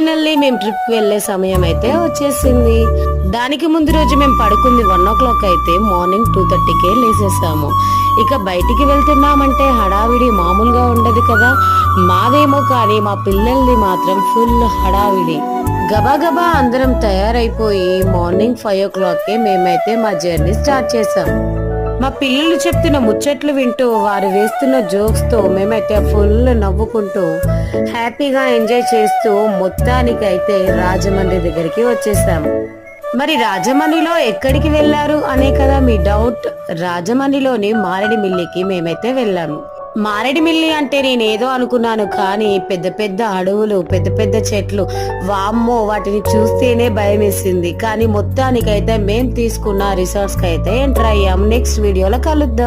Finally మేము trip కి వెళ్లే సమయం అయితే వచ్చేసింది. దానికి ముందు రోజు మేము పడుకుంది 1 o'clock అయితే మార్నింగ్ 2:30కే లేసేసాము. ఇక బయటికి వెళ్తున్నామంటే హడావిడి మామూలుగా ఉండదు కదా. మాదేమో కానీ మా పిల్లల్ని మాత్రం ఫుల్ హడావిడి. గబగబా అందరం తయారైపోయి మార్నింగ్ 5 o'clockకే మేమైతే మా జర్నీ స్టార్ట్ చేసాం. మా పిల్లలు చెప్తున్న ముచ్చట్లు వింటూ వారు వేస్తున్న జోక్స్ తో మేమైతే ఫుల్ నవ్వుకుంటూ హ్యాపీగా ఎంజాయ్ చేస్తూ మొత్తానికైతే రాజమండ్రి దగ్గరికి వచ్చేసాము. మరి రాజమండ్రిలో ఎక్కడికి వెళ్లారు అనే కదా మీ డౌట్. రాజమండ్రిలోని మారేడుమిల్లికి మేమైతే వెళ్ళాము. మారేడుమిల్లి అంటే నేనేదో అనుకున్నాను, కానీ పెద్ద పెద్ద అడవులు, పెద్ద పెద్ద చెట్లు, వామ్మో వాటిని చూస్తేనే భయం వేసింది. కానీ మొత్తానికైతే మేం తీసుకున్న రిసార్ట్స్ కి అయితే ఎంటర్ అయ్యాము. నెక్స్ట్ వీడియోలో కలుద్దాం.